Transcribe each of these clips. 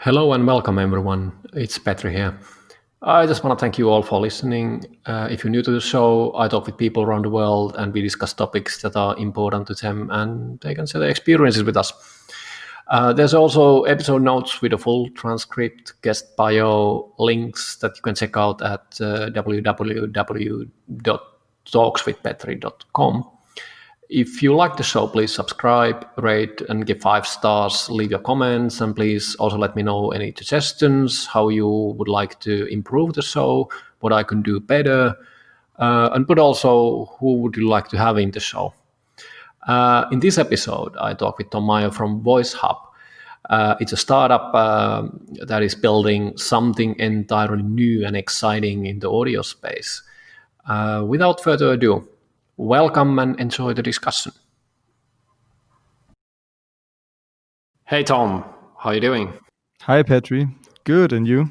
Hello and welcome everyone. It's Petri here. I just want to thank you all for listening. If you're new to the show, I talk with people around the world and we discuss topics that are important to them and they can share their experiences with us. There's also episode notes with a full transcript, guest bio, links that you can check out at www.talkswithpetri.com. If you like the show, please subscribe, rate, and give 5 stars. Leave your comments, and please also let me know any suggestions, how you would like to improve the show, what I can do better, but also who would you like to have in the show. In this episode, I talk with Mayr from Voicehub. It's a startup that is building something entirely new and exciting in the audio space. Without further ado, welcome and enjoy the discussion. Hey Tom, how are you doing? Hi Petri, good, and you?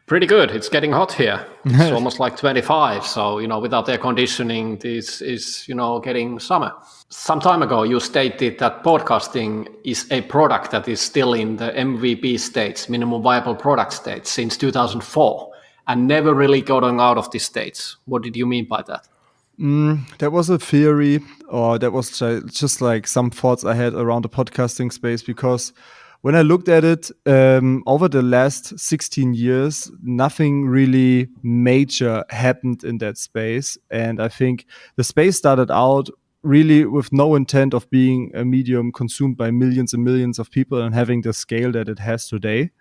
Pretty good. It's getting hot here. It's almost like 25. So, without air conditioning, this is, getting summer. Some time ago, you stated that podcasting is a product that is still in the MVP stage, minimum viable product stage, since 2004, and never really gotten out of this stage. What did you mean by that? That was a theory, or that was just like some thoughts I had around the podcasting space, because when I looked at it over the last 16 years, nothing really major happened in that space. And I think the space started out really with no intent of being a medium consumed by millions and millions of people and having the scale that it has today.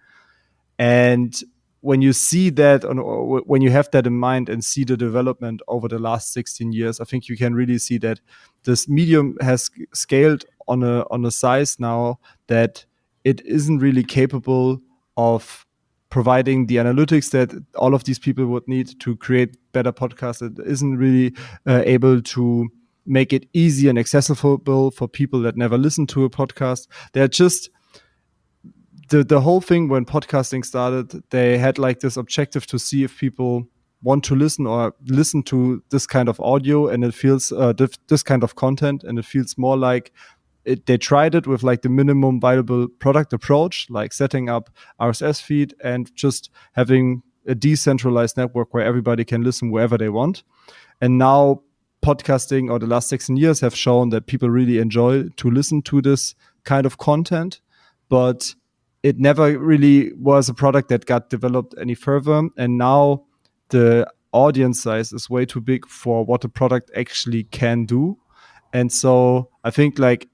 And when you see that, or when you have that in mind and see the development over the last 16 years, I think you can really see that this medium has scaled on a size now that it isn't really capable of providing the analytics that all of these people would need to create better podcasts. It isn't really able to make it easy and accessible for people that never listen to a podcast. They're just the whole thing when podcasting started, they had like this objective to see if people want to listen or listen to this kind of audio, and it feels this kind of content, and it feels more like they tried it with like the minimum viable product approach, like setting up RSS feed and just having a decentralized network where everybody can listen wherever they want. And now podcasting, or the last 16 years, have shown that people really enjoy to listen to this kind of content, but it never really was a product that got developed any further. And now the audience size is way too big for what the product actually can do. And so I think like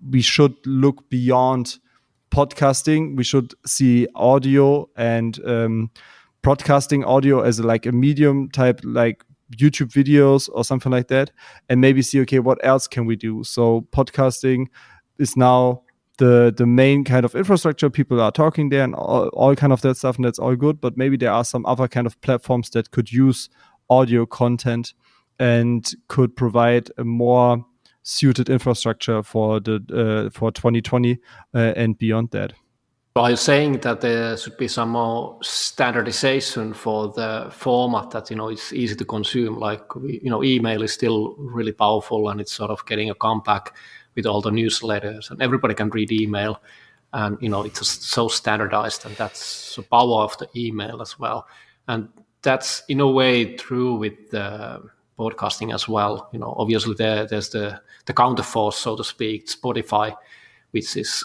we should look beyond podcasting. We should see audio and broadcasting audio as like a medium type, like YouTube videos or something like that, and maybe see, okay, what else can we do? So podcasting is now the main kind of infrastructure. People are talking there and all kind of that stuff, and that's all good. But maybe there are some other kind of platforms that could use audio content and could provide a more suited infrastructure for 2020 and beyond that. Are you saying that there should be some more standardization for the format that it's easy to consume? Like email is still really powerful, and it's sort of getting a comeback with all the newsletters, and everybody can read email, and it's just so standardized, and that's the power of the email as well. And that's in a way true with the podcasting as well. Obviously there's the counterforce, so to speak, Spotify, which is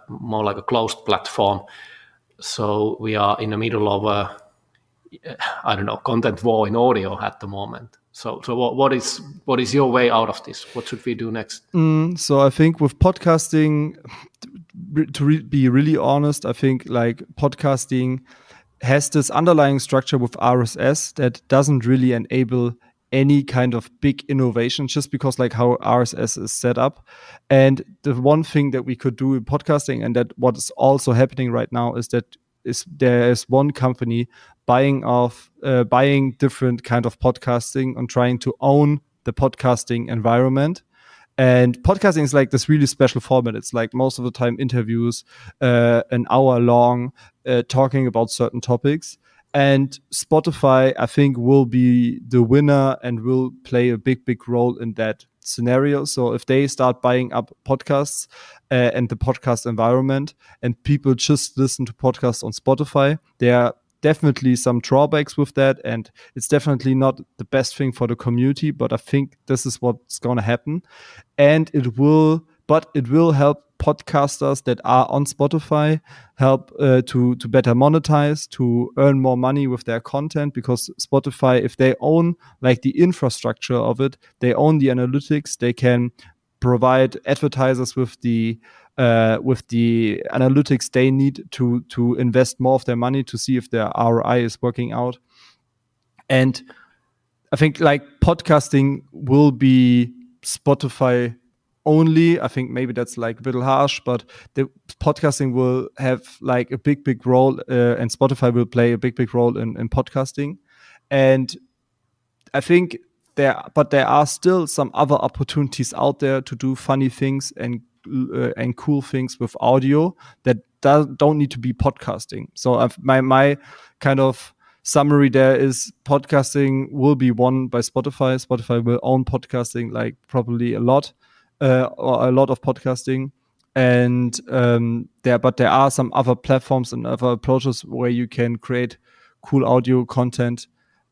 more like a closed platform. So we are in the middle of a content war in audio at the moment. So what is your way out of this? What should we do next? So I think with podcasting, to be really honest, I think like podcasting has this underlying structure with RSS that doesn't really enable any kind of big innovation, just because like how RSS is set up. And the one thing that we could do in podcasting, and that what is also happening right now, is that there is one company buying different kind of podcasting and trying to own the podcasting environment. And podcasting is like this really special format. It's like most of the time interviews, an hour long, talking about certain topics. And Spotify, I think, will be the winner and will play a big role in that scenario. So if they start buying up podcasts and the podcast environment, and people just listen to podcasts on Spotify, there are definitely some drawbacks with that, and it's definitely not the best thing for the community, but I think this is what's going to happen. And it will help podcasters that are on Spotify help to better monetize, to earn more money with their content, because Spotify, if they own like the infrastructure of it, they own the analytics, they can provide advertisers with the analytics they need to invest more of their money to see if their ROI is working out. And I think like podcasting will be Spotify only. I think maybe that's like a bit harsh, but the podcasting will have like a big role, and Spotify will play a big role in podcasting. And I think there are still some other opportunities out there to do funny things and cool things with audio that don't need to be podcasting. So my kind of summary there is podcasting will be won by Spotify. Spotify will own podcasting, like probably a lot of podcasting. And there are some other platforms and other approaches where you can create cool audio content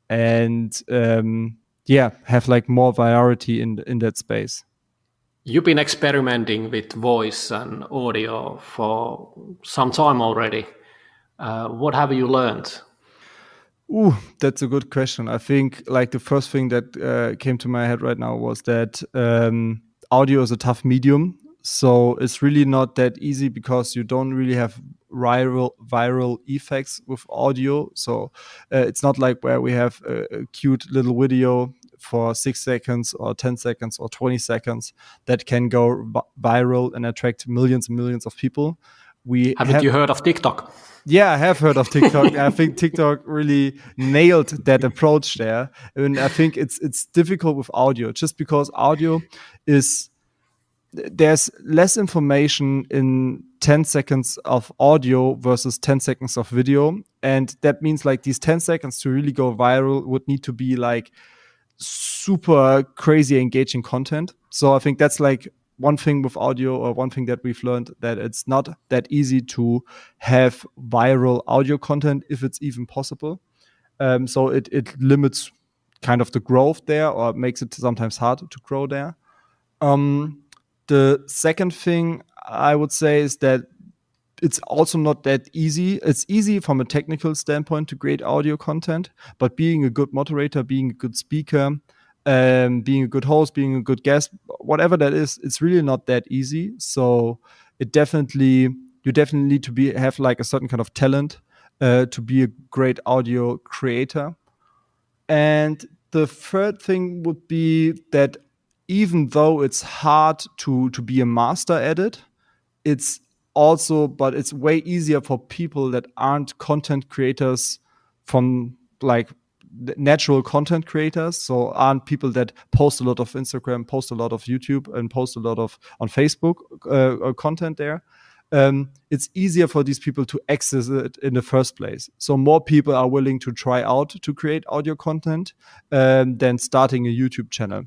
and have like more variety in that space. You've been experimenting with voice and audio for some time already. What have you learned? Ooh, that's a good question. I think like the first thing that came to my head right now was that audio is a tough medium. So it's really not that easy because you don't really have viral effects with audio. So it's not like where we have a cute little video for 6 seconds or 10 seconds or 20 seconds that can go viral and attract millions and millions of people. Haven't you heard of TikTok? Yeah, I have heard of TikTok. I think TikTok really nailed that approach there. And I think it's difficult with audio just because audio there's less information in 10 seconds of audio versus 10 seconds of video. And that means like these 10 seconds to really go viral would need to be like super crazy engaging content. So I think that's like one thing with audio, or one thing that we've learned, that it's not that easy to have viral audio content if it's even possible. So it limits kind of the growth there, or makes it sometimes hard to grow there. The second thing I would say is that it's also not that easy. It's easy from a technical standpoint to create audio content, but being a good moderator, being a good speaker, being a good host, being a good guest, whatever that is, it's really not that easy. So you definitely need to have like a certain kind of talent to be a great audio creator. And the third thing would be that even though it's hard to be a master at it, it's way easier for people that aren't content creators, from like natural content creators. So aren't people that post a lot of Instagram, post a lot of YouTube, and post a lot of on Facebook content there. It's easier for these people to access it in the first place. So more people are willing to try out to create audio content than starting a YouTube channel.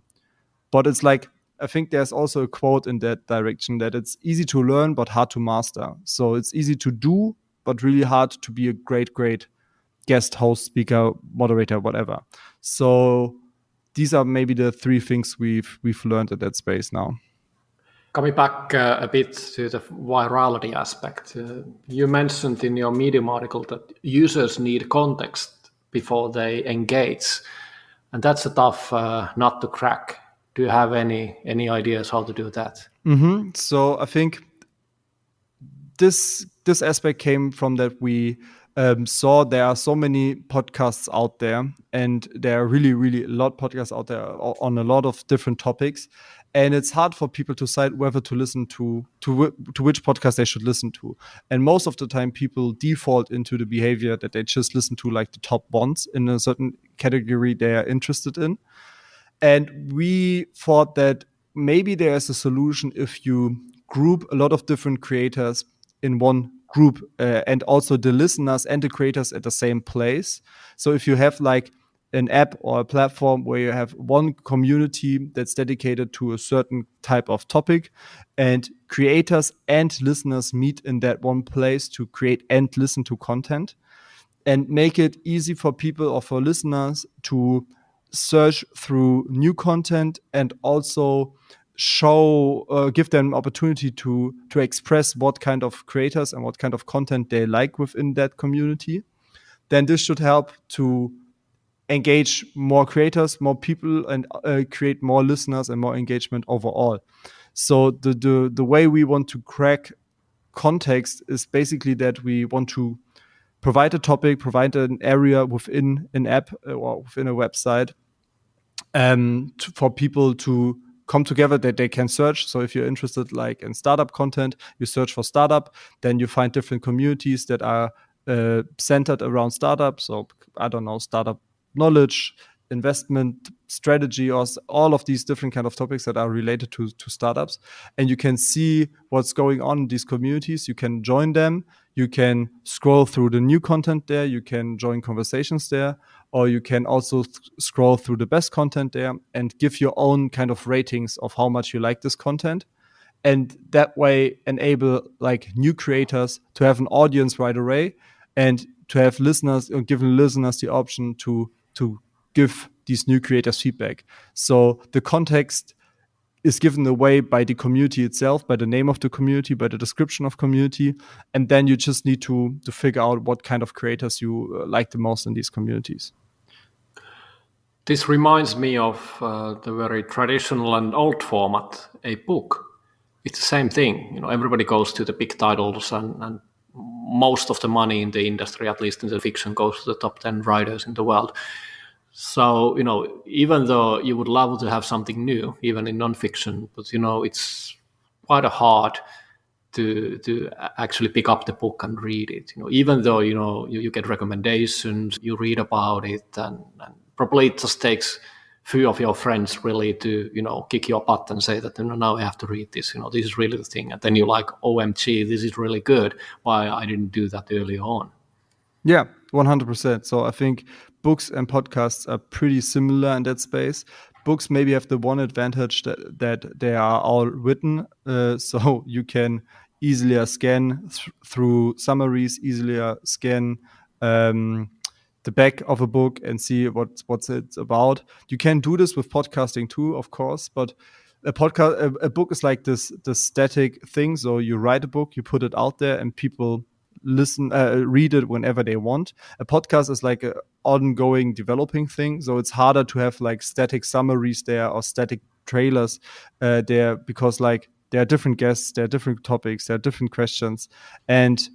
But it's like, I think there's also a quote in that direction, that it's easy to learn but hard to master. So it's easy to do but really hard to be a great guest, host, speaker, moderator, whatever. So these are maybe the three things we've learned at that space now. Coming back a bit to the virality aspect, you mentioned in your Medium article that users need context before they engage, and that's a tough nut to crack. Do you have any ideas how to do that? Mm-hmm. So I think this aspect came from that we saw there are so many podcasts out there, and there are really a lot of podcasts out there on a lot of different topics, and it's hard for people to decide whether to listen to which podcast they should listen to. And most of the time people default into the behavior that they just listen to like the top ones in a certain category they are interested in. And we thought that maybe there's a solution if you group a lot of different creators in one group, and also the listeners and the creators at the same place. So if you have like an app or a platform where you have one community that's dedicated to a certain type of topic, and creators and listeners meet in that one place to create and listen to content, and make it easy for people or for listeners to search through new content, and also give them opportunity to express what kind of creators and what kind of content they like within that community. Then this should help to engage more creators, more people, and create more listeners and more engagement overall. So the way we want to crack context is basically that we want to provide a topic, provide an area within an app or within a website for people to come together, that they can search. So if you're interested like in startup content, you search for startup, then you find different communities that are centered around startups. So I don't know, startup knowledge, investment strategy, or all of these different kind of topics that are related to startups. And you can see what's going on in these communities. You can join them. You can scroll through the new content there. You can join conversations there, or you can also scroll through the best content there and give your own kind of ratings of how much you like this content. And that way enable like new creators to have an audience right away, and to have listeners, or giving listeners the option to give these new creators feedback. So the context is given away by the community itself, by the name of the community, by the description of community. And then you just need to figure out what kind of creators you like the most in these communities. This reminds me of the very traditional and old format, a book. It's the same thing. Everybody goes to the big titles, and most of the money in the industry, at least in the fiction, goes to the top 10 writers in the world. So, even though you would love to have something new, even in nonfiction, but, it's quite hard to actually pick up the book and read it. Even though, you get recommendations, you read about it, and probably it just takes few of your friends really to, kick your butt and say that, now I have to read this, this is really the thing. And then you're like, OMG, this is really good. Why I didn't do that earlier on? Yeah, 100%. So I think books and podcasts are pretty similar in that space. Books maybe have the one advantage that they are all written, so you can easily scan through summaries, easily scan the back of a book and see what's it about. You can do this with podcasting too, of course, but a book is like this static thing. So you write a book, you put it out there, and people read it whenever they want. A podcast is like an ongoing developing thing, so it's harder to have like static summaries there or static trailers there, because like there are different guests, there are different topics, there are different questions, and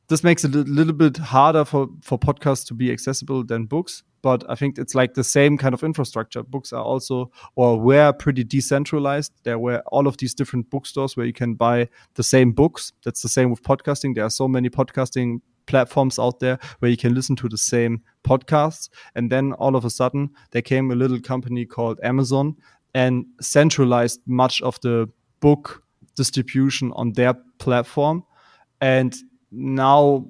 this makes it a little bit harder for podcasts to be accessible than books. But I think it's like the same kind of infrastructure. Books are also, or were, pretty decentralized. There were all of these different bookstores where you can buy the same books. That's the same with podcasting. There are so many podcasting platforms out there where you can listen to the same podcasts. And then all of a sudden, there came a little company called Amazon and centralized much of the book distribution on their platform. And now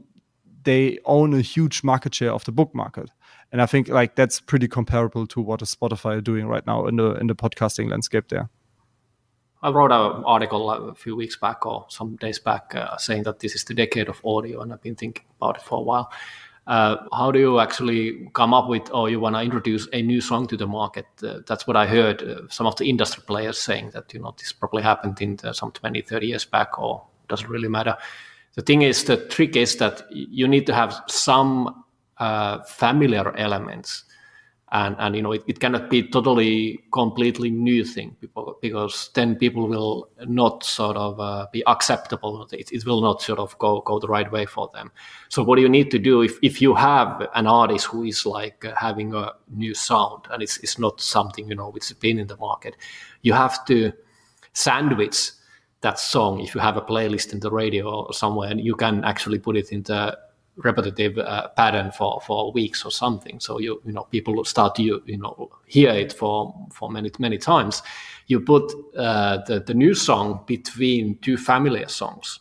they own a huge market share of the book market. And I think like that's pretty comparable to what Spotify are doing right now in the podcasting landscape there. I wrote an article a few weeks back or some days back saying that this is the decade of audio, and I've been thinking about it for a while. How do you actually come up with, you want to introduce a new song to the market? That's what I heard some of the industry players saying, that this probably happened in some 20, 30 years back, or doesn't really matter. The thing is, the trick is that you need to have some familiar elements, and it cannot be totally completely new thing, because then people will not sort of be acceptable. It will not sort of go the right way for them. So what do you need to do if you have an artist who is like having a new sound, and it's not something which has been in the market, you have to sandwich that song. If you have a playlist in the radio or somewhere, and you can actually put it in the repetitive pattern for weeks or something, so people will start to hear it for many times. You put the new song between two familiar songs,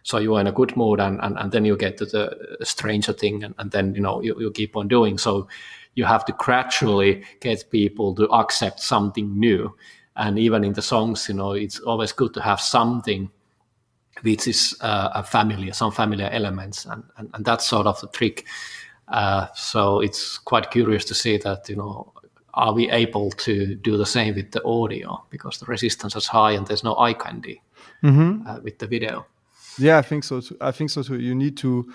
so you are in a good mood, and then you get to the stranger thing, and then you keep on doing. So you have to gradually get people to accept something new. And even in the songs, it's always good to have something which is some familiar elements, and that's sort of the trick. So it's quite curious to see that, are we able to do the same with the audio, because the resistance is high and there's no eye candy with the video. Yeah, I think so too. You need to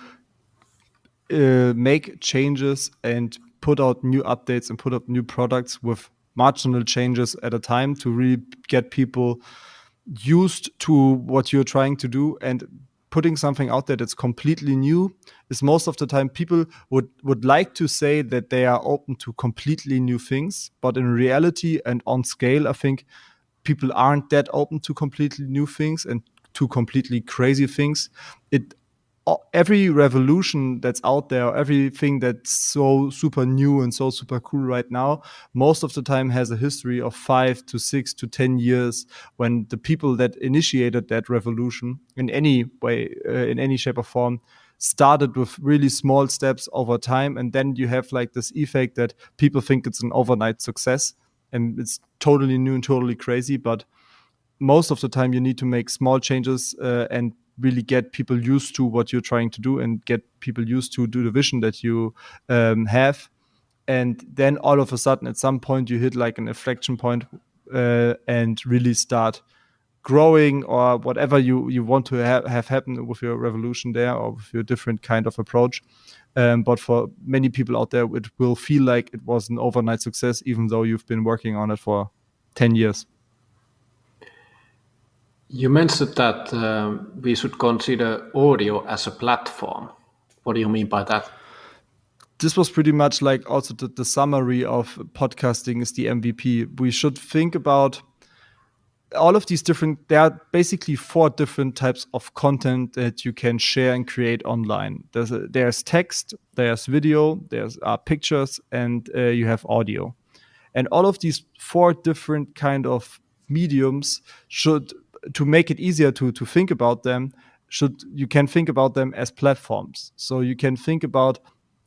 make changes and put out new updates and put up new products with marginal changes at a time to really get people used to what you're trying to do. And putting something out there that's completely new is most of the time people would like to say that they are open to completely new things, but in reality and on scale, I think people aren't that open to completely new things and to completely crazy things. Every revolution that's out there, everything that's so super new and so super cool right now, most of the time has a history of 5 to 6 to 10 years, when the people that initiated that revolution in any way, in any shape or form, started with really small steps over time. And then you have like this effect that people think it's an overnight success and it's totally new and totally crazy. But most of the time you need to make small changes and really get people used to what you're trying to do and get people used to do the vision that you have. And then all of a sudden, at some point, you hit like an inflection point and really start growing, or whatever you want to have happen with your revolution there, or with your different kind of approach. But for many people out there, it will feel like it was an overnight success, even though you've been working on it for 10 years. You mentioned that we should consider audio as a platform. What do you mean by that? This was pretty much like also the summary of podcasting is the MVP. We should think about all of these there are basically 4 different types of content that you can share and create online. There's text, there's video, there's pictures, and you have audio. And all of these 4 different kind of mediums should, to make it easier to think about them, you can think about them as platforms. So you can think about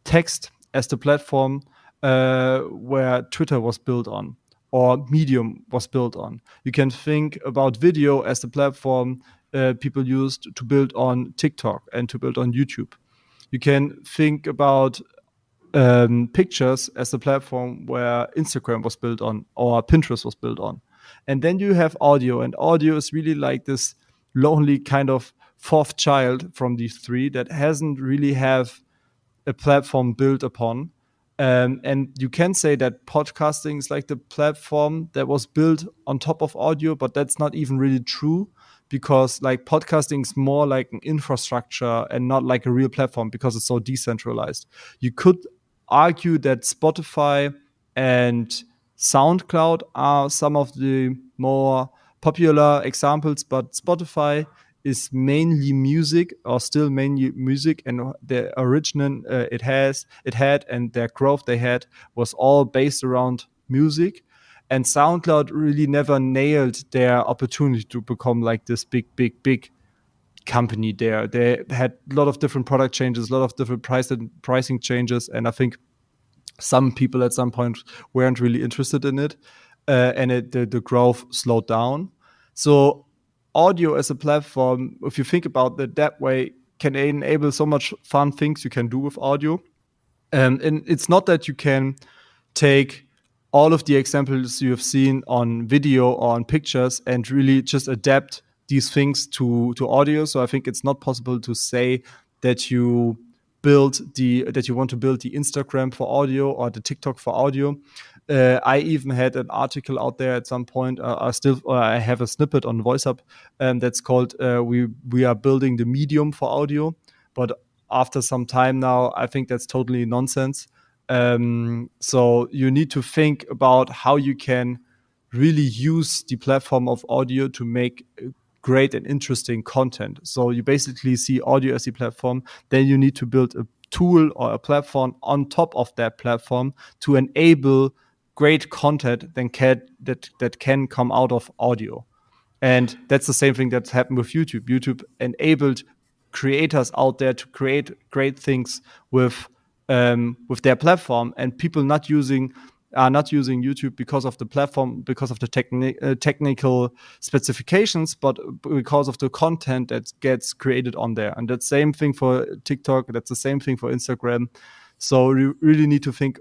text as the platform where Twitter was built on, or Medium was built on. You can think about video as the platform people used to build on TikTok and to build on YouTube. You can think about pictures as the platform where Instagram was built on, or Pinterest was built on. And then you have audio, and audio is really like this lonely kind of 4th child from these 3 that hasn't really have a platform built upon. And you can say that podcasting is like the platform that was built on top of audio, but that's not even really true, because like podcasting is more like an infrastructure and not like a real platform, because it's so decentralized. You could argue that Spotify and SoundCloud are some of the more popular examples, but Spotify is mainly music, or still mainly music, and the original it had and their growth they had was all based around music. And SoundCloud really never nailed their opportunity to become like this big company there. They had a lot of different product changes, a lot of different pricing changes, and I think some people at some point weren't really interested in it, and the growth slowed down. So audio as a platform, if you think about it that way, can enable so much fun things you can do with audio. And it's not that you can take all of the examples you have seen on video or on pictures and really just adapt these things to audio. So I think it's not possible to say that you want to build the Instagram for audio or the TikTok for audio. I even had an article out there at some point. I have a snippet on Voicehub that's called "We are building the medium for audio." But after some time now, I think that's totally nonsense. So you need to think about how you can really use the platform of audio to make great and interesting content. So you basically see audio as the platform, then you need to build a tool or a platform on top of that platform to enable great content that can come out of audio. And that's the same thing that's happened with YouTube. YouTube enabled creators out there to create great things with with their platform, and people are not using YouTube because of the platform, because of the technical specifications, but because of the content that gets created on there. And that's the same thing for TikTok. That's the same thing for Instagram. So you really need to think,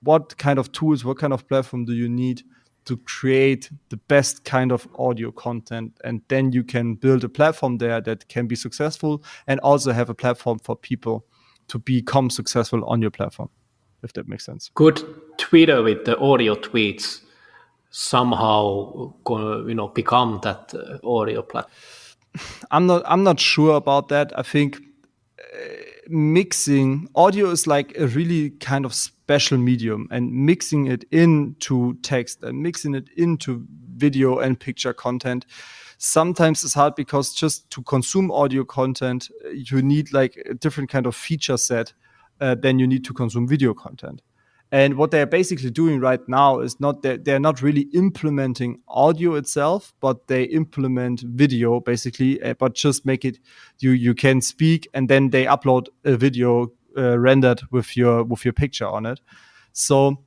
what kind of tools, what kind of platform do you need to create the best kind of audio content? And then you can build a platform there that can be successful, and also have a platform for people to become successful on your platform, if that makes sense. Could Twitter with the audio tweets somehow become that audio platform? I'm not sure about that. I think mixing audio is like a really kind of special medium, and mixing it into text and mixing it into video and picture content sometimes is hard, because just to consume audio content, you need like a different kind of feature set than you need to consume video content. And what they're basically doing right now is they're not really implementing audio itself, but they implement video basically, but just make it you can speak, and then they upload a video rendered with your picture on it. So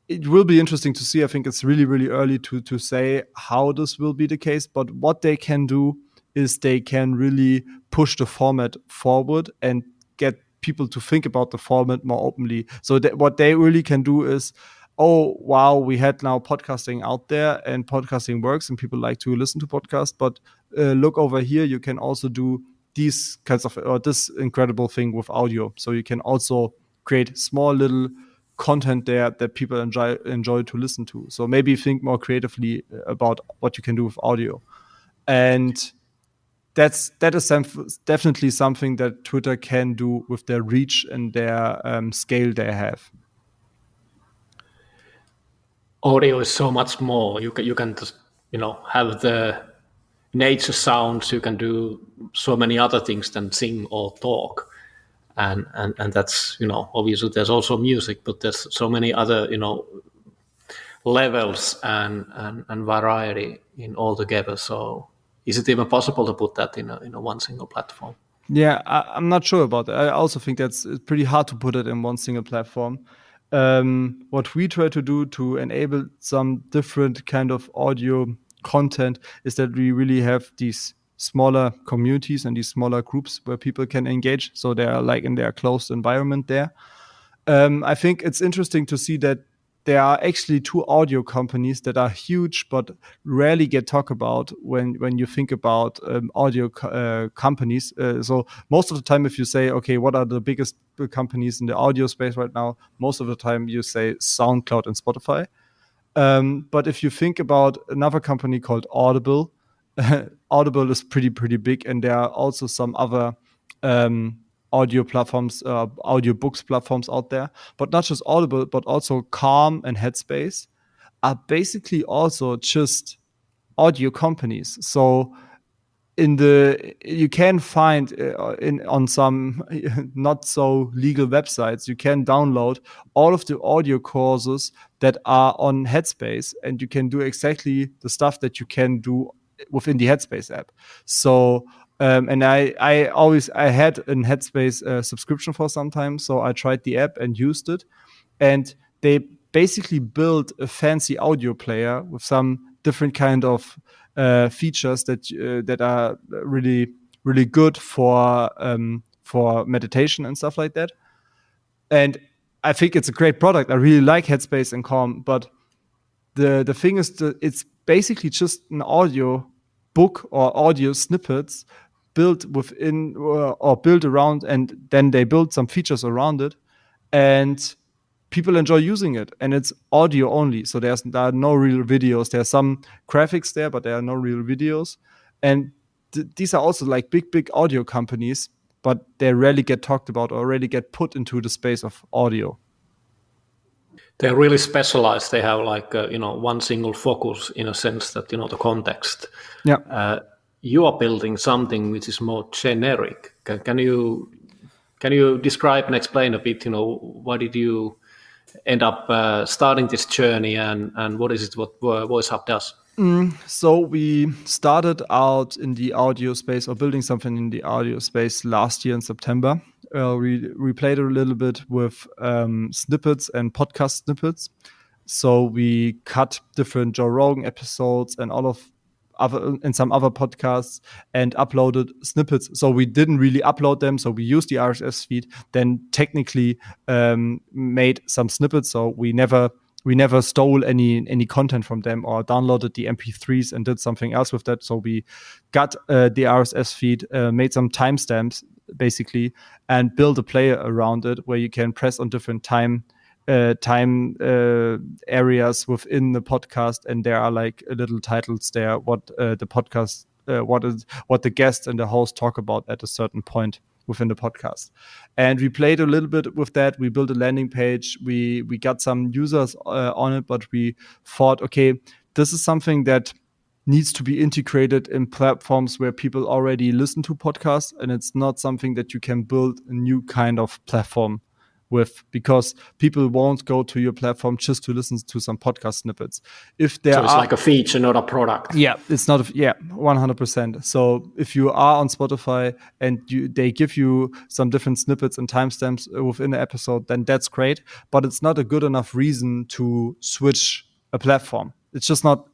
it will be interesting to see. I think it's really, really early to say how this will be the case. But what they can do is they can really push the format forward and get people to think about the format more openly. So what they really can do is, oh, wow, we had now podcasting out there, and podcasting works, and people like to listen to podcasts. But look over here, you can also do these kinds of, or this incredible thing with audio. So you can also create small little content there that people enjoy to listen to. So maybe think more creatively about what you can do with audio. And that is definitely something that Twitter can do with their reach and their scale they have. Audio is so much more. You can just have the nature sounds. You can do so many other things than sing or talk, and that's obviously there's also music, but there's so many other levels and variety in all together. So is it even possible to put that in one single platform? Yeah, I'm not sure about that. I also think it's pretty hard to put it in one single platform. What we try to do to enable some different kind of audio content is that we really have these smaller communities and these smaller groups where people can engage. So they are like in their closed environment there. I think it's interesting to see that there are actually two audio companies that are huge but rarely get talked about when you think about audio companies. So most of the time, if you say, okay, what are the biggest companies in the audio space right now, most of the time you say SoundCloud and Spotify. But if you think about another company called Audible, Audible is pretty big, and there are also some other audio platforms, audio books platforms out there. But not just Audible, but also Calm and Headspace are basically also just audio companies. So you can find on some not so legal websites, you can download all of the audio courses that are on Headspace, and you can do exactly the stuff that you can do within the Headspace app. So and I had a Headspace subscription for some time, so I tried the app and used it, and they basically built a fancy audio player with some different kind of features that are really, really good for meditation and stuff like that. And I think it's a great product. I really like Headspace and Calm, but the thing is that it's basically just an audio book or audio snippets built within or built around, and then they build some features around it, and people enjoy using it, and it's audio only. So there are no real videos. There are some graphics there, but there are no real videos. And these are also like big audio companies, but they rarely get talked about or rarely get put into the space of audio. They're really specialized. They have like one single focus, in a sense that the context. Yeah. You are building something which is more generic. Can you describe and explain a bit? Why did you end up starting this journey, and what is it what Voicehub does? So we started out in the audio space, or building something in the audio space, last year in September. We played a little bit with snippets and podcast snippets. So we cut different Joe Rogan episodes and all of other and some other podcasts and uploaded snippets. So we didn't really upload them. So we used the RSS feed, then technically made some snippets. So we never stole any content from them or downloaded the MP3s and did something else with that. So we got the RSS feed, made some timestamps basically, and build a player around it where you can press on different time areas within the podcast, and there are like little titles there what the podcast what the guest and the host talk about at a certain point within the podcast. And we played a little bit with that. We built a landing page. We got some users on it, but we thought, okay, this is something that needs to be integrated in platforms where people already listen to podcasts, and it's not something that you can build a new kind of platform with, because people won't go to your platform just to listen to some podcast snippets. If there so it's like a feature, not a product. Yeah, it's not. 100%. So if you are on Spotify and they give you some different snippets and timestamps within the episode, then that's great. But it's not a good enough reason to switch a platform. It's just not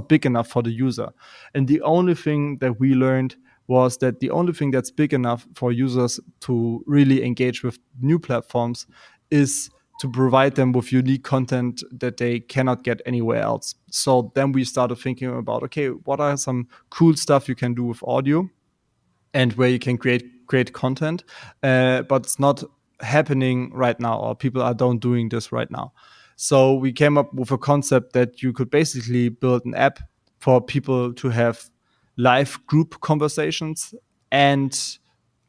big enough for the user. And the only thing that we learned was that the only thing that's big enough for users to really engage with new platforms is to provide them with unique content that they cannot get anywhere else. So then we started thinking about, okay, what are some cool stuff you can do with audio and where you can create content, but it's not happening right now, or people don't doing this right now. So we came up with a concept that you could basically build an app for people to have live group conversations and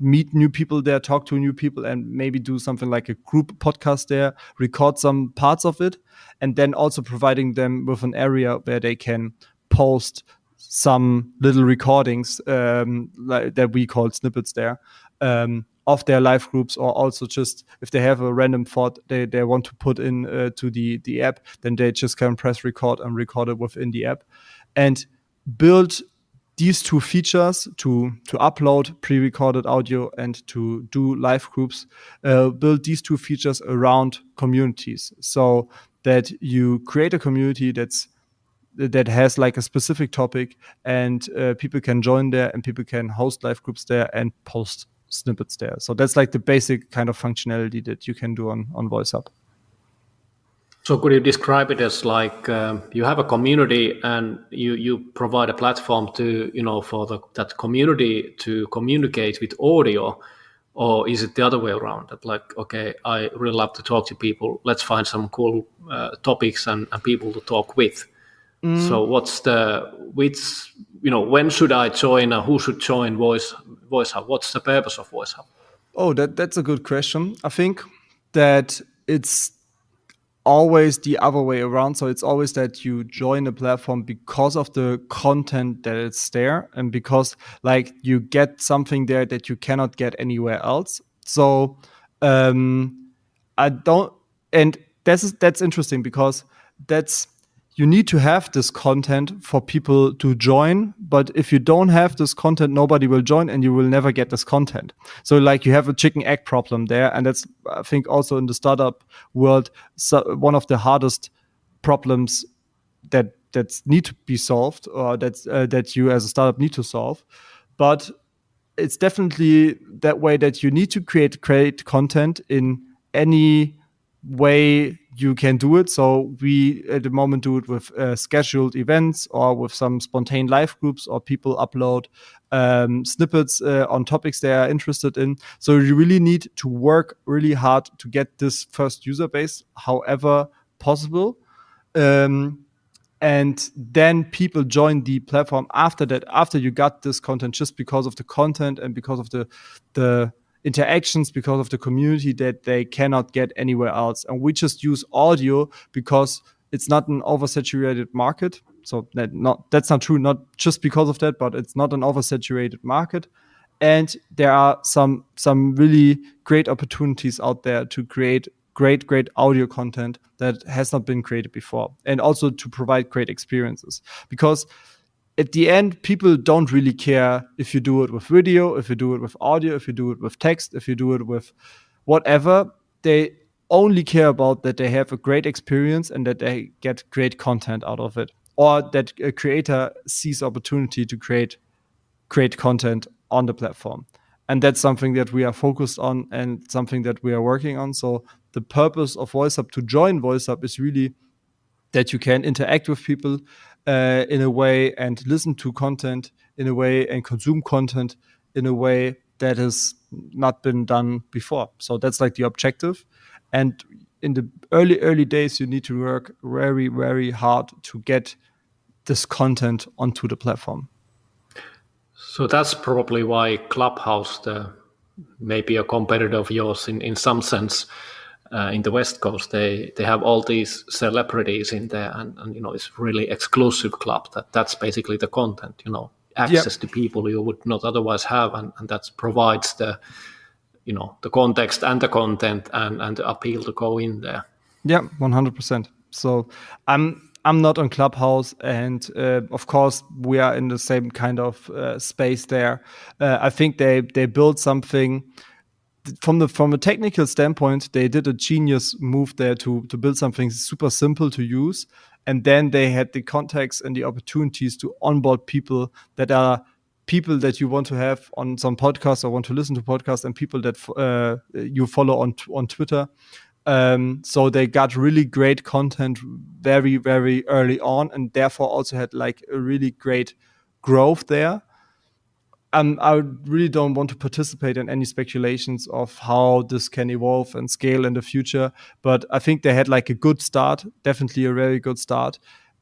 meet new people there, talk to new people, and maybe do something like a group podcast there, record some parts of it, and then also providing them with an area where they can post some little recordings that we call snippets there, of their live groups, or also just if they have a random thought they want to put in to the app, then they just can press record and record it within the app. And build these two features to upload pre-recorded audio and to do live groups, build these two features around communities, so that you create a community that has like a specific topic, and people can join there, and people can host live groups there and post snippets there. So that's like the basic kind of functionality that you can do on Voicehub. So could you describe it as like you have a community and you provide a platform to, for that community to communicate with audio, or is it the other way around? That like, okay, I really love to talk to people. Let's find some cool topics and people to talk with. So when should I join? Who should join Voicehub? What's the purpose of Voicehub? Oh, that's a good question. I think that it's always the other way around. So it's always that you join a platform because of the content that it's there, and because like you get something there that you cannot get anywhere else. So that's interesting, because you need to have this content for people to join, but if you don't have this content, nobody will join and you will never get this content. So like you have a chicken egg problem there, and that's, I think, also in the startup world, one of the hardest problems that need to be solved, or that you as a startup need to solve. But it's definitely that way, that you need to create content in any way you can do it. So we at the moment do it with scheduled events, or with some spontaneous live groups, or people upload snippets on topics they are interested in. So you really need to work really hard to get this first user base, however possible. And then people join the platform after that, after you got this content, just because of the content and because of the interactions, because of the community that they cannot get anywhere else. And we just use audio because it's not an oversaturated market. So that's not true, not just because of that, but it's not an oversaturated market. And there are some really great opportunities out there to create great audio content that has not been created before, and also to provide great experiences. Because at the end, people don't really care if you do it with video, if you do it with audio, if you do it with text, if you do it with whatever. They only care about that they have a great experience and that they get great content out of it, or that a creator sees opportunity to create content on the platform. And that's something that we are focused on and something that we are working on. So the purpose of Voicehub, to join Voicehub, is really that you can interact with people in a way and listen to content in a way and consume content in a way that has not been done before. So that's like the objective. And in the early days, you need to work very, very hard to get this content onto the platform. So that's probably why Clubhouse, maybe a competitor of yours in some sense, in the West Coast, they have all these celebrities in there, and it's really exclusive club. That's basically the content, access to people you would not otherwise have, and that provides the context and the content and the appeal to go in there. Yeah, 100%. So I'm not on Clubhouse, and of course we are in the same kind of space there. I think they built something. From a technical standpoint, they did a genius move there to build something super simple to use, and then they had the context and the opportunities to onboard people that are people that you want to have on some podcast or want to listen to podcasts, and people that you follow on Twitter. So they got really great content very, very early on, and therefore also had like a really great growth there. I really don't want to participate in any speculations of how this can evolve and scale in the future, but I think they had like a good start, definitely a very good start.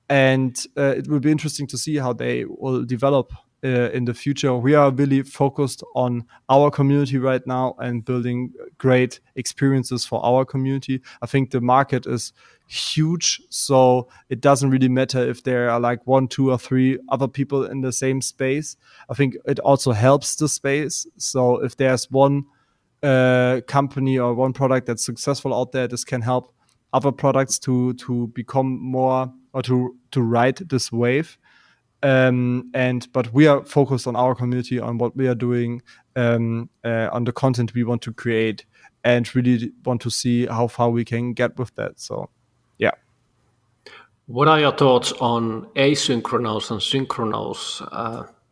And it will be interesting to see how they will develop in the future. We are really focused on our community right now and building great experiences for our community. I think the market is huge, so it doesn't really matter if there are like 1, 2, or 3 other people in the same space. I think it also helps the space. So if there's one company or one product that's successful out there, this can help other products to become more, or to ride this wave. But we are focused on our community, on what we are doing, on the content we want to create, and really want to see how far we can get with that. So, yeah. What are your thoughts on asynchronous and synchronous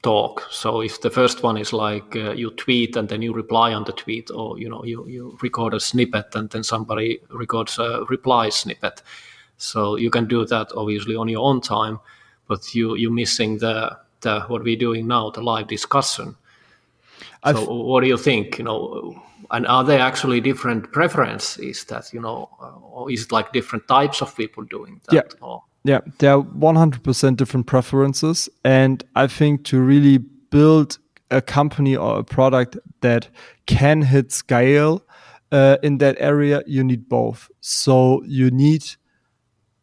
talk? So if the first one is like you tweet and then you reply on the tweet, or you record a snippet and then somebody records a reply snippet, so you can do that obviously on your own time. But you're missing the what we're doing now, the live discussion. So what do you think? And are there actually different preferences that or is it like different types of people doing that? Yeah, there are 100% different preferences, and I think to really build a company or a product that can hit scale in that area, you need both. So you need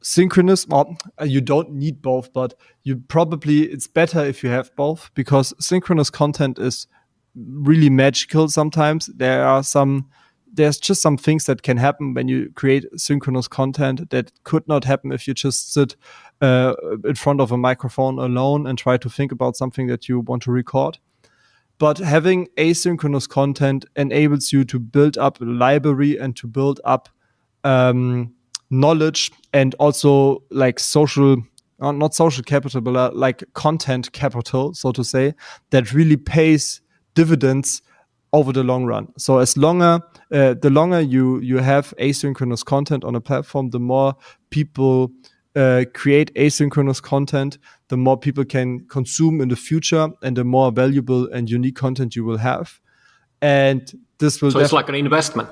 synchronous, well, you don't need both, but it's better if you have both, because synchronous content is really magical sometimes. There's just some things that can happen when you create synchronous content that could not happen if you just sit in front of a microphone alone and try to think about something that you want to record. But having asynchronous content enables you to build up a library and to build up knowledge, and also like not social capital, but like content capital, so to say, that really pays dividends over the long run. So the longer you have asynchronous content on a platform, the more people create asynchronous content, the more people can consume in the future, and the more valuable and unique content you will have. And this will. So it's like an investment.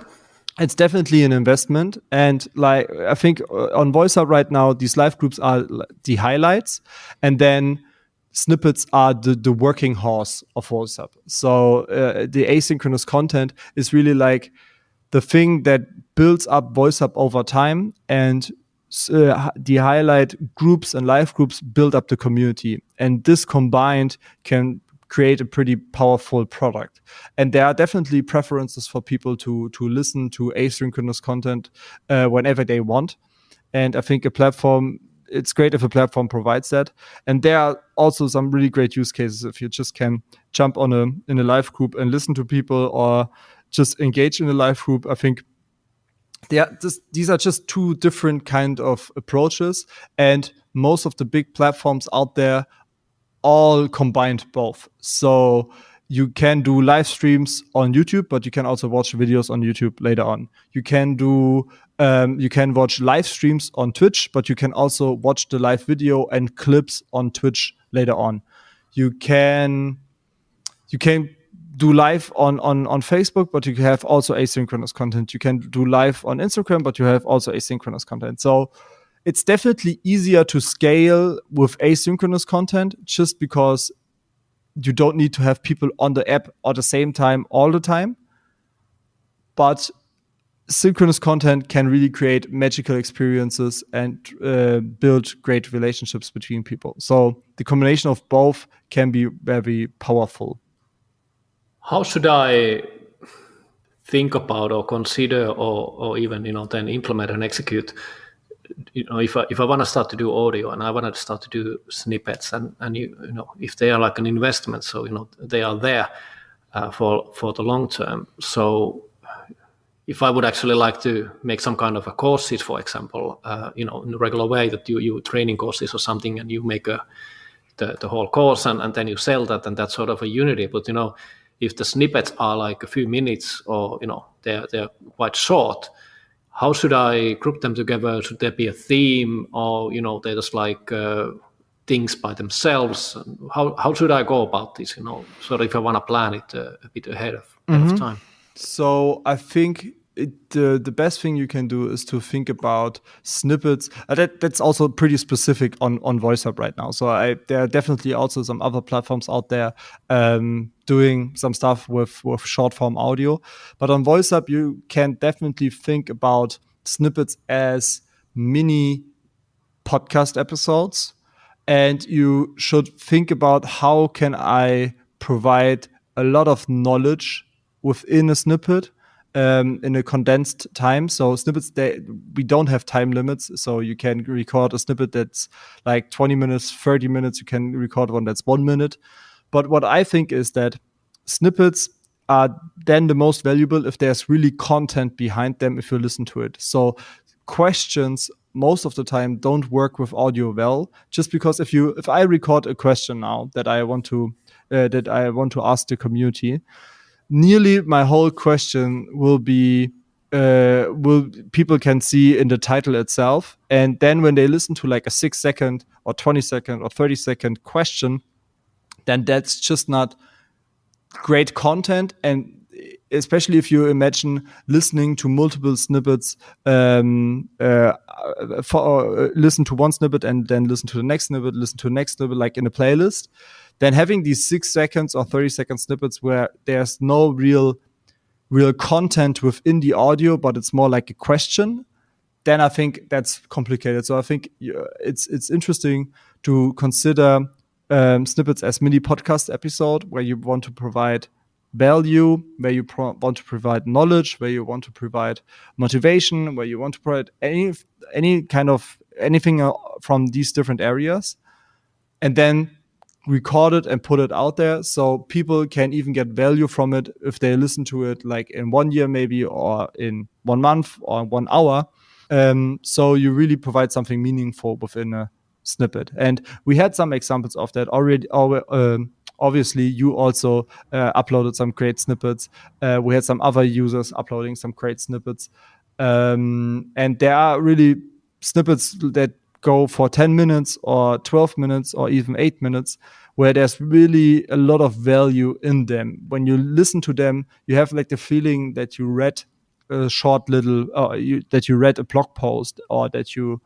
It's definitely an investment. And like, I think on Voicehub right now, these live groups are the highlights, and then snippets are the working horse of Voicehub. So the asynchronous content is really like the thing that builds up Voicehub over time, and the highlight groups and live groups build up the community. And this combined can create a pretty powerful product. And there are definitely preferences for people to listen to asynchronous content whenever they want. And I think a platform it's great if a platform provides that. And there are also some really great use cases if you just can jump in a live group and listen to people, or just engage in a live group. I think these are just two different kind of approaches, and most of the big platforms out there all combined both. So you can do live streams on YouTube, but you can also watch videos on YouTube later on. You can watch live streams on Twitch, but you can also watch the live video and clips on Twitch later on. You can do live on Facebook, but you have also asynchronous content. You can do live on Instagram, but you have also asynchronous content. So it's definitely easier to scale with asynchronous content, just because you don't need to have people on the app at the same time all the time. But synchronous content can really create magical experiences and build great relationships between people. So the combination of both can be very powerful. How should I think about or consider or even then implement and execute? If I want to start to do audio and I want to start to do snippets, and if they are like an investment, so they are there for the long term. So if I would actually like to make some kind of a courses, for example, in the regular way that you training courses or something, and you make the whole course and then you sell that, and that's sort of a unity. But if the snippets are like a few minutes, or they're quite short, how should I group them together? Should there be a theme, or they're just like things by themselves? How should I go about this? Sort of if I want to plan it a bit ahead of time. So I think the best thing you can do is to think about snippets. That's also pretty specific on Voicehub right now. So there are definitely also some other platforms out there doing some stuff with short form audio. But on Voicehub, you can definitely think about snippets as mini podcast episodes. And you should think about, how can I provide a lot of knowledge within a snippet in a condensed time. So snippets, we don't have time limits. So you can record a snippet that's like 20 minutes, 30 minutes. You can record one that's 1 minute. But what I think is that snippets are then the most valuable if there's really content behind them, if you listen to it. So questions most of the time don't work with audio well, just because if I record a question now that I want to ask the community, nearly my whole question will people can see in the title itself. And then when they listen to like a 6-second or 20-second or 30-second question, then that's just not great content. And especially if you imagine listening to multiple snippets, listen to one snippet and then listen to the next snippet, like in a playlist, then having these 6 seconds or 30-second snippets where there's no real content within the audio, but it's more like a question, then I think that's complicated. So I think it's interesting to consider snippets as mini podcast episode, where you want to provide value, where you want to provide knowledge, where you want to provide motivation, where you want to provide any kind of anything from these different areas, and then record it and put it out there, so people can even get value from it if they listen to it like in 1 year maybe, or in 1 month or 1 hour. So you really provide something meaningful within a snippet. And we had some examples of that already. Obviously, you also uploaded some great snippets. We had some other users uploading some great snippets. And there are really snippets that go for 10 minutes or 12 minutes or even 8 minutes, where there's really a lot of value in them. When you listen to them, you have like the feeling that you read a short little, that you read a blog post, or that you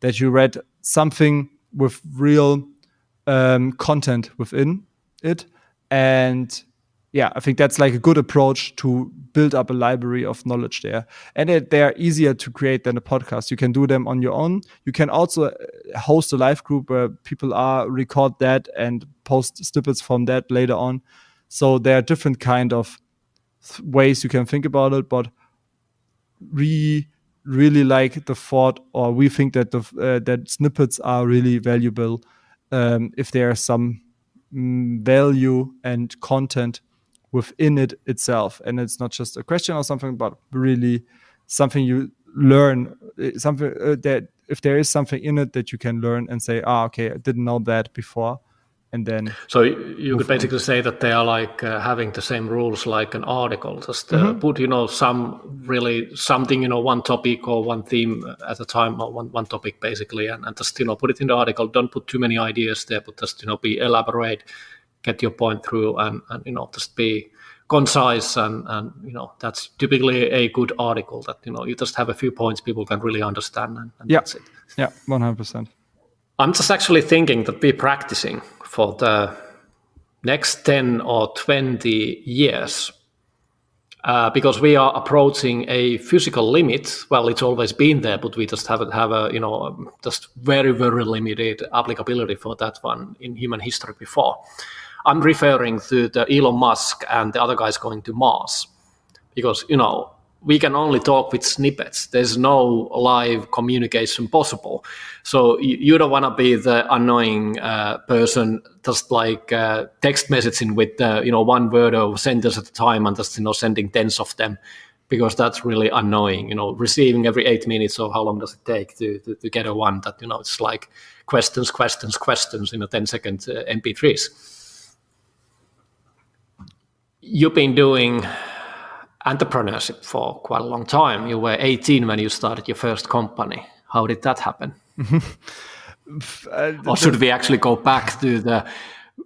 read something with real content within it. And yeah, I think that's like a good approach to build up a library of knowledge there. And they're easier to create than a podcast. You can do them on your own. You can also host a live group where people record that and post snippets from that later on. So there are different kind of ways you can think about it, but really like the thought, or we think that that snippets are really valuable if there is some value and content within it itself, and it's not just a question or something, but really something you learn, something that if there is something in it that you can learn and say, okay, I didn't know that before. And then so you could basically say that they are like having the same rules like an article. Just put something, one topic or one theme at a time, or one topic basically, and just put it in the article. Don't put too many ideas there, but just be elaborate, get your point through, and just be concise, and that's typically a good article that you just have a few points people can really understand, and that's it. 100%. I'm just actually thinking that we're practicing for the next 10 or 20 years because we are approaching a physical limit. Well, it's always been there, but we just have a just very, very limited applicability for that one in human history before. I'm referring to the Elon Musk and the other guys going to Mars because, we can only talk with snippets. There's no live communication possible. So you don't want to be the annoying person just like text messaging with one word or sentence at a time and just sending tens of them, because that's really annoying. Receiving every 8 minutes, or how long does it take to get a one that it's like questions in a 10-second MP3s. You've been doing entrepreneurship for quite a long time. You were 18 when you started your first company. How did that happen? Or should we actually go back to the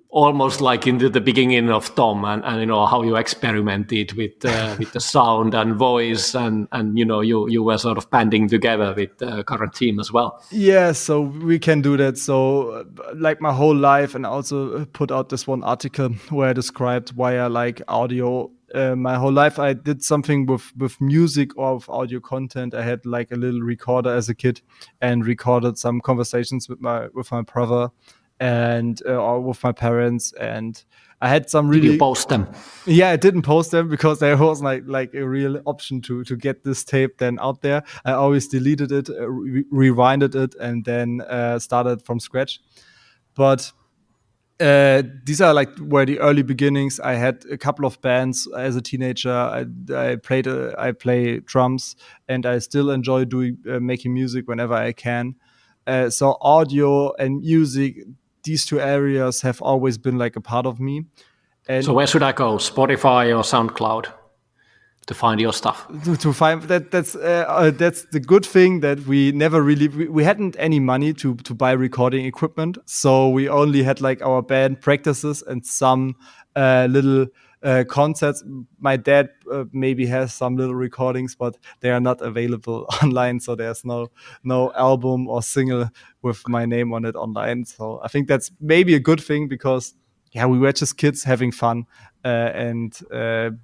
almost like into the beginning of Tom and how you experimented with the sound and voice and you were sort of banding together with the current team as well? Yeah, so we can do that. So like my whole life, and I also put out this one article where I described why I like audio. My whole life I did something with music or with audio content. I had like a little recorder as a kid and recorded some conversations with my brother and or with my parents, and I had some really. Did you post them? Yeah, I didn't post them because there was like a real option to get this tape then out there. I always deleted it, rewinded it, and then started from scratch. But these are like where the early beginnings. I had a couple of bands as a teenager. I play drums, and I still enjoy doing making music whenever I can. So audio and music, these two areas have always been like a part of me. And so where should I go? Spotify or SoundCloud to find your stuff? To find that's the good thing, that we never really we hadn't any money to buy recording equipment, so we only had like our band practices and some little concerts. My dad maybe has some little recordings, but they are not available online, so there's no album or single with my name on it online. So I think that's maybe a good thing, because we were just kids having fun and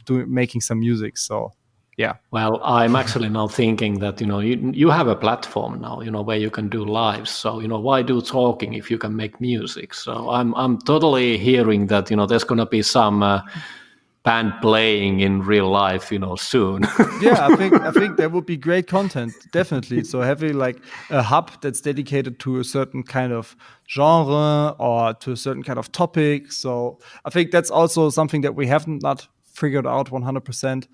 making some music. So, yeah. Well, I'm actually now thinking that, you have a platform now, where you can do lives. So, why do talking if you can make music? So I'm totally hearing that, there's going to be some band playing in real life, soon. Yeah, I think that would be great content, definitely. So having like a hub that's dedicated to a certain kind of genre or to a certain kind of topic. So I think that's also something that we have not figured out 100%.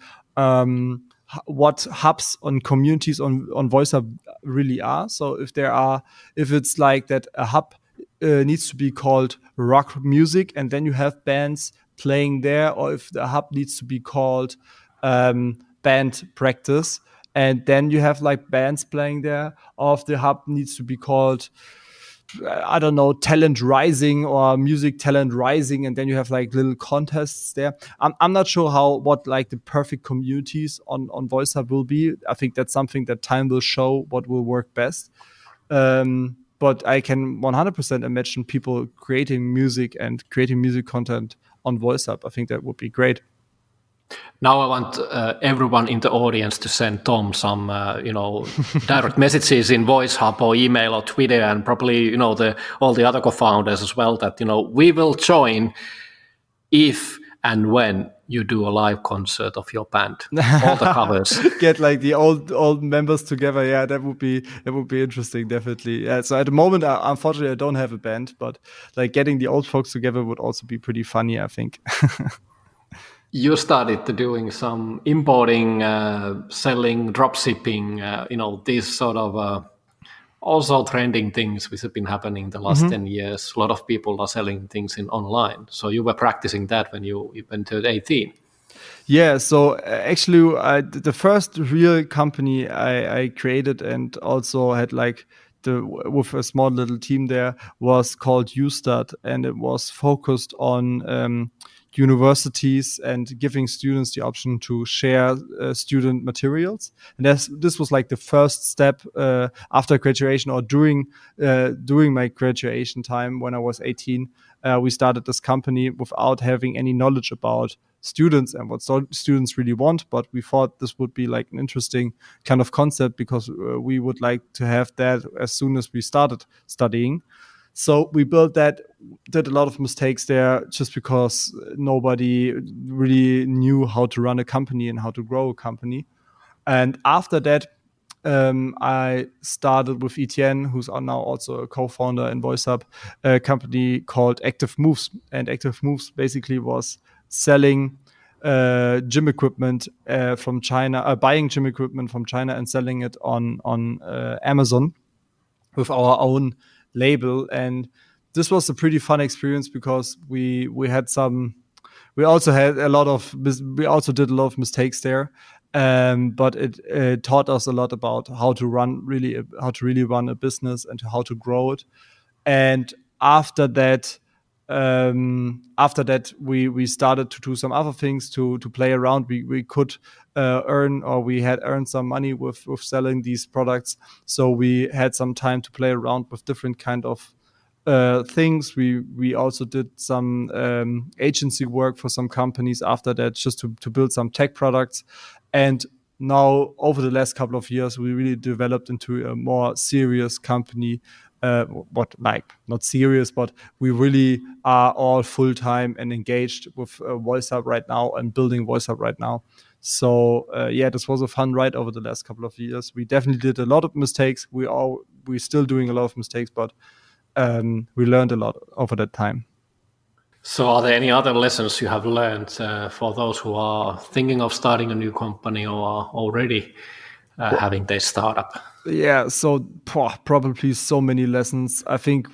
What hubs on communities on Voicehub really are. So if it's like that, a hub needs to be called rock music, and then you have bands playing there, or if the hub needs to be called band practice, and then you have like bands playing there, or if the hub needs to be called I don't know, talent rising or music talent rising, and then you have like little contests there. I'm not sure what like the perfect communities on Voicehub will be. I think that's something that time will show what will work best. But I can 100% imagine people creating music and creating music content on Voicehub. I think that would be great. Now I want everyone in the audience to send Tom some, direct messages in Voicehub or email or Twitter, and probably, all the other co-founders as well, that, we will join if and when you do a live concert of your band, all the covers. Get like the old members together. Yeah, that would be interesting, definitely. Yeah, so at the moment, unfortunately, I don't have a band, but like getting the old folks together would also be pretty funny, I think. You started doing some importing, selling, drop shipping, these sort of also trending things which have been happening the last 10 years. A lot of people are selling things in online. So you were practicing that when you entered 18. Yeah, so actually, the first real company I created and also had like with a small little team there was called Ustad, and it was focused on universities and giving students the option to share student materials. And this was like the first step after graduation or during my graduation time when I was 18. We started this company without having any knowledge about students and what students really want, but we thought this would be like an interesting kind of concept because we would like to have that as soon as we started studying. So we built that, did a lot of mistakes there just because nobody really knew how to run a company and how to grow a company. And after that, I started with Etienne, who's now also a co-founder in Voicehub, a company called Active Moves. And Active Moves basically was selling gym equipment from China, buying gym equipment from China and selling it on Amazon with our own label. And this was a pretty fun experience because we also did a lot of mistakes there, but it taught us a lot about how to really run a business and how to grow it. And after that, we started to do some other things to play around. We could we had earned some money with selling these products, so we had some time to play around with different kind of things. We also did some agency work for some companies after that, just to build some tech products. And now over the last couple of years, we really developed into a more serious company. Not serious, but we really are all full time and engaged with Voicehub right now and building Voicehub right now. So this was a fun ride over the last couple of years. We definitely did a lot of mistakes. We're still doing a lot of mistakes, but we learned a lot over that time. So are there any other lessons you have learned for those who are thinking of starting a new company or are already having their startup? Yeah, so probably so many lessons. I think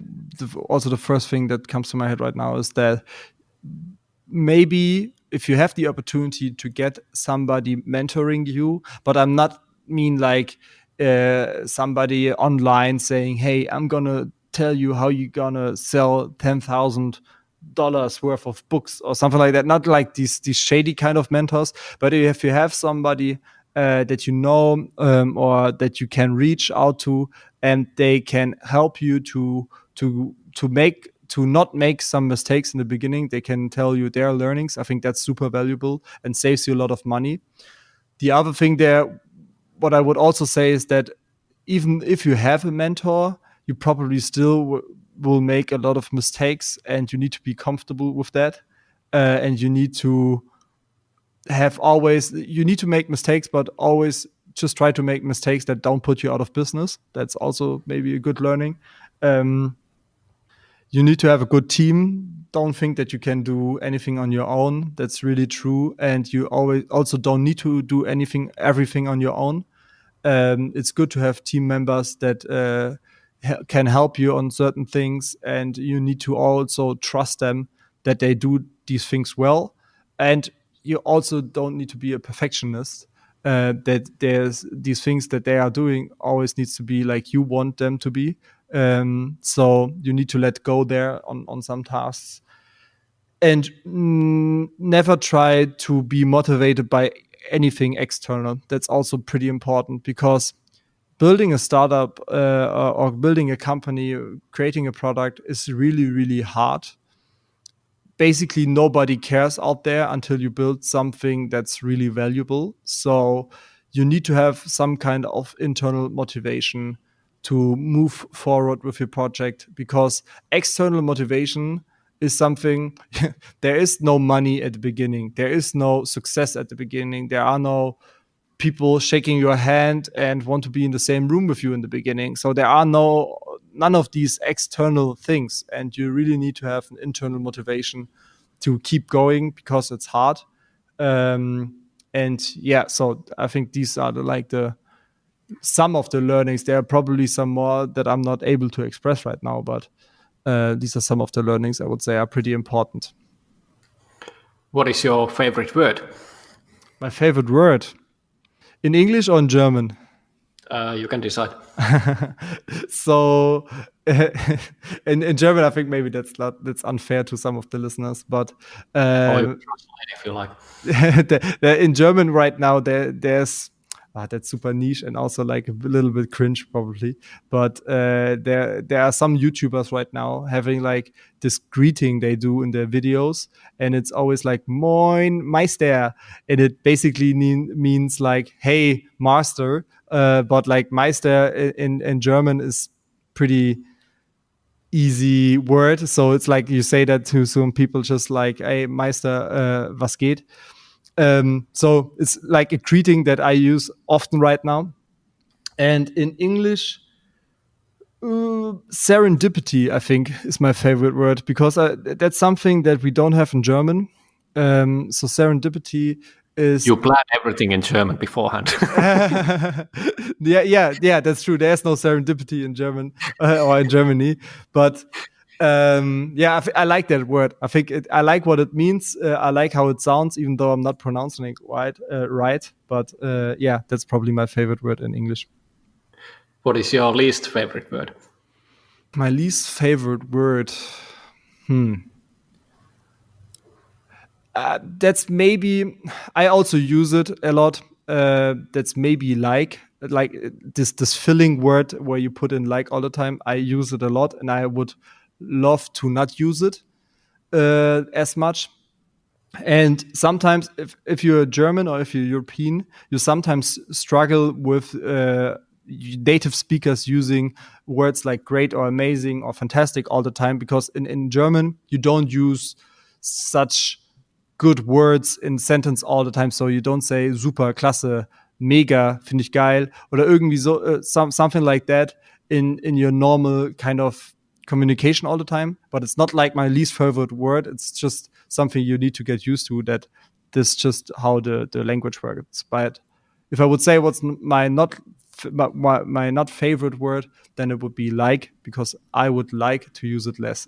also the first thing that comes to my head right now is that maybe if you have the opportunity to get somebody mentoring you, but I'm not mean like somebody online saying, hey, I'm gonna tell you how you're gonna sell $10,000 worth of books or something like that. Not like these shady kind of mentors, but if you have somebody that you know or that you can reach out to, and they can help you to not make some mistakes in the beginning. They can tell you their learnings. I think that's super valuable and saves you a lot of money. The other thing there, what I would also say is that even if you have a mentor, you probably still will make a lot of mistakes, and you need to be comfortable with that. And you need to make mistakes, but always just try to make mistakes that don't put you out of business. That's also maybe a good learning. You need to have a good team. Don't think that you can do anything on your own. That's really true. And you also don't need to do everything on your own. It's good to have team members that can help you on certain things, and you need to also trust them that they do these things well. And you also don't need to be a perfectionist. That there's these things that they are doing always needs to be like you want them to be. So you need to let go there on some tasks, and never try to be motivated by anything external. That's also pretty important, because building a startup or building a company, creating a product is really, really hard. Basically, nobody cares out there until you build something that's really valuable. So you need to have some kind of internal motivation to move forward with your project, because external motivation is something. There is no money at the beginning. There is no success at the beginning. There are no people shaking your hand and want to be in the same room with you in the beginning. So there are none of these external things, and you really need to have an internal motivation to keep going because it's hard. And yeah, so I think these are the some of the learnings. There are probably some more that I'm not able to express right now, but these are some of the learnings I would say are pretty important. What is your favorite word? My favorite word in English or in German? You can decide. So in German, I think maybe that's unfair to some of the listeners, but Or you can translate if you like. in German right now there's that's super niche and also like a little bit cringe probably, but there are some YouTubers right now having like this greeting they do in their videos, and it's always like "Moin Meister," and it basically means like "Hey Master," but like Meister in German is pretty easy word, so it's like you say that to some people just like "Hey Meister, was geht?" So it's like a greeting that I use often right now. And in English, serendipity, I think, is my favorite word, because that's something that we don't have in German. So serendipity is... You plan everything in German beforehand. yeah, that's true. There's no serendipity in German or in Germany. But I like that word. I think I like what it means. I like how it sounds, even though I'm not pronouncing it right. But yeah, that's probably my favorite word in English. What is your least favorite word? My least favorite word. That's maybe... I also use it a lot. That's maybe like this filling word where you put in like all the time. I use it a lot, and I would love to not use it as much. And sometimes if you're German or if you're European, you sometimes struggle with native speakers using words like great or amazing or fantastic all the time, because in German you don't use such good words in sentence all the time. So you don't say super, klasse, mega, finde ich geil, oder irgendwie so something like that in your normal kind of communication all the time. But it's not like my least favorite word. It's just something you need to get used to, that this is just how the language works. But if I would say what's my not favorite word, then it would be like, because I would like to use it less.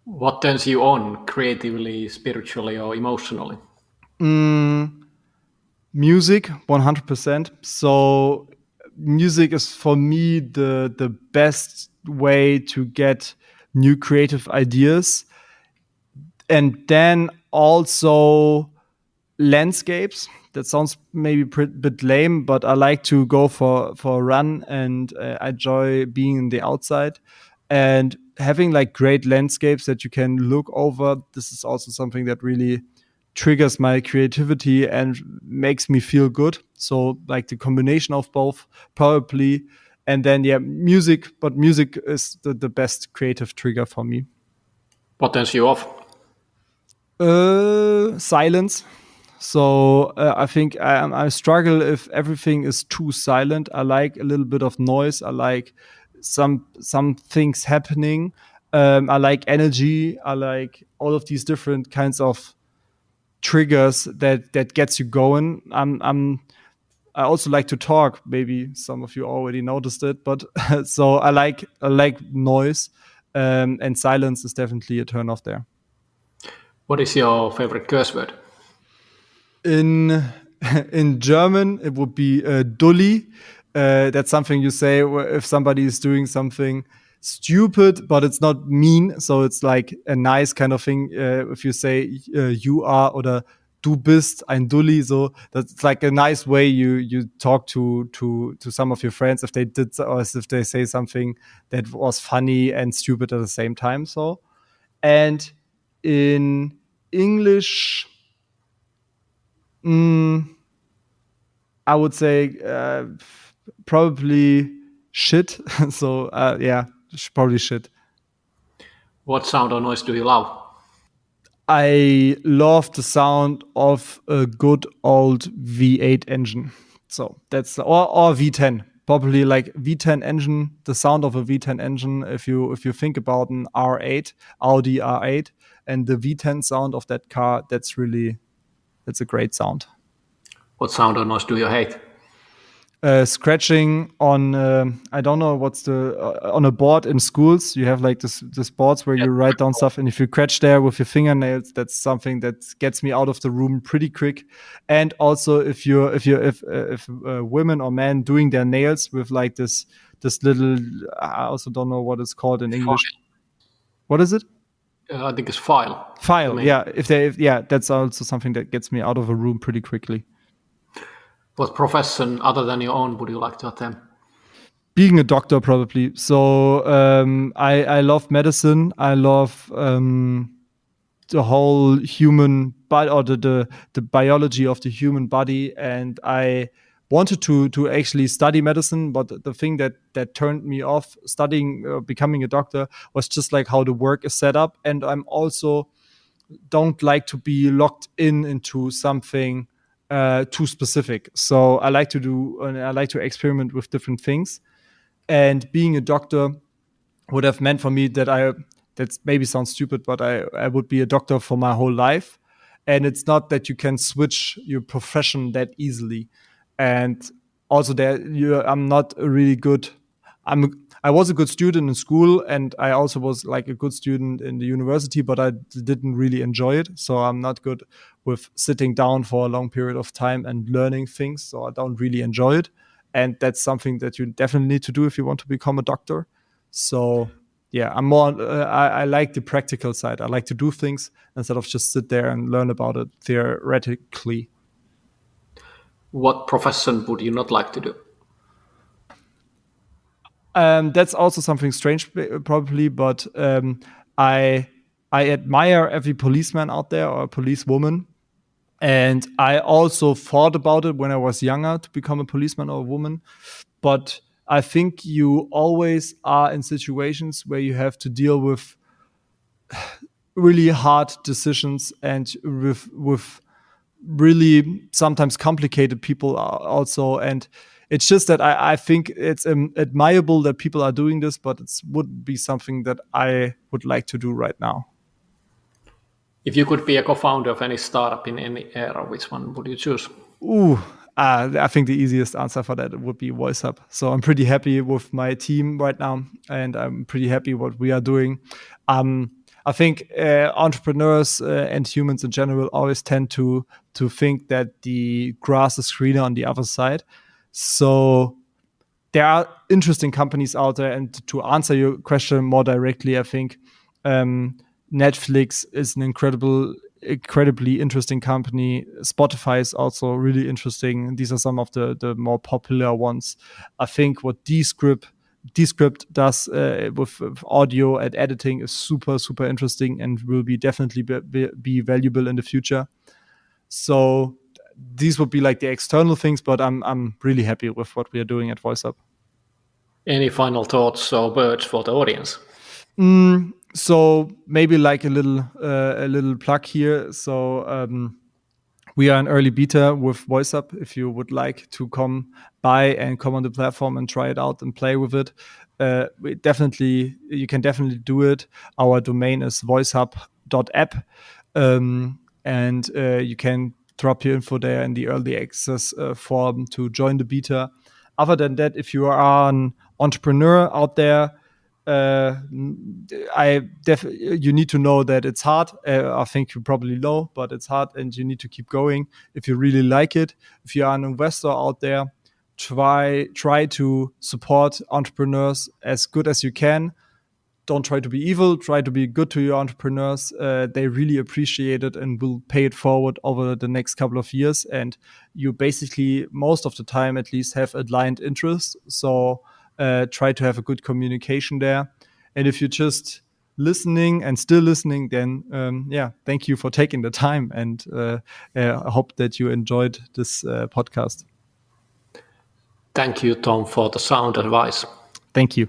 What turns you on creatively, spiritually, or emotionally? Music, 100%. So music is for me the best way to get new creative ideas. And then also landscapes. That sounds maybe a bit lame, but I like to go for a run, and I enjoy being in the outside and having like great landscapes that you can look over. This is also something that really triggers my creativity and makes me feel good. So like the combination of both probably. And then music, but music is the best creative trigger for me. What turns you off? Silence. So I think I struggle if everything is too silent. I like a little bit of noise. I like some things happening. I like energy. I like all of these different kinds of triggers that gets you going. I also like to talk. Maybe some of you already noticed it, but so I like noise, and silence is definitely a turn off there. What is your favorite curse word? In German, it would be dulli. That's something you say if somebody is doing something stupid, but it's not mean. So it's like a nice kind of thing. If you say you are, oder du bist ein Dulli, so that's like a nice way you talk to some of your friends if they did, or if they say something that was funny and stupid at the same time. So, and in English, I would say probably shit. So yeah, probably shit. What sound or noise do you love? I love the sound of a good old V8 engine. So that's or V10. Probably like V10 engine, the sound of a V10 engine. If you think about an R8, Audi R8, and the V10 sound of that car, that's a great sound. What sound or noise do you hate? Scratching on I don't know what's the on a board in schools. You have like this boards where you write down stuff, and if you scratch there with your fingernails, that's something that gets me out of the room pretty quick. And also if women or men doing their nails with like this little, I also don't know what it's called in English. What is it? I think it's file. File. Yeah. If that's also something that gets me out of a room pretty quickly. What profession other than your own would you like to attempt? Being a doctor, probably. So I love medicine. I love the whole human body, or the biology of the human body, and I wanted to actually study medicine. But the thing that turned me off studying, becoming a doctor, was just like how the work is set up, and I'm also don't like to be locked into something too specific. So I like to experiment with different things. And being a doctor would have meant for me that maybe sounds stupid, but I would be a doctor for my whole life. And it's not that you can switch your profession that easily. And also I'm not a really good, I was a good student in school, and I also was like a good student in the university, but I didn't really enjoy it. So I'm not good with sitting down for a long period of time and learning things. So I don't really enjoy it. And that's something that you definitely need to do if you want to become a doctor. So yeah, I'm more. I like the practical side. I like to do things instead of just sit there and learn about it theoretically. What profession would you not like to do? That's also something strange, probably, but I admire every policeman out there or policewoman. And I also thought about it when I was younger to become a policeman or a woman. But I think you always are in situations where you have to deal with really hard decisions and with really sometimes complicated people also. And it's just that I think it's admirable that people are doing this, but it wouldn't be something that I would like to do right now. If you could be a co-founder of any startup in any era, which one would you choose? I think the easiest answer for that would be Voicehub. So I'm pretty happy with my team right now, and I'm pretty happy what we are doing. I think entrepreneurs and humans in general always tend to think that the grass is greener on the other side. So there are interesting companies out there. And to answer your question more directly, I think Netflix is an incredibly interesting company. Spotify is also really interesting. These are some of the more popular ones. I think what Descript does with audio and editing is super, super interesting and will be definitely be valuable in the future. So these would be like the external things, but I'm really happy with what we are doing at Voicehub. Any final thoughts or words for the audience? So maybe like a little plug here. So we are in early beta with Voicehub. If you would like to come by and come on the platform and try it out and play with it, you can definitely do it. Our domain is voicehub.app, and you can drop your info there in the early access form to join the beta. Other than that, if you are an entrepreneur out there, you need to know that it's hard. I think you probably know, but it's hard, and you need to keep going if you really like it. If you are an investor out there, try to support entrepreneurs as good as you can. Don't try to be evil. Try to be good to your entrepreneurs. They really appreciate it and will pay it forward over the next couple of years. And you basically, most of the time at least, have aligned interests. So try to have a good communication there. And if you're just listening and still listening, then thank you for taking the time. And I hope that you enjoyed this podcast. Thank you, Tom, for the sound advice. Thank you.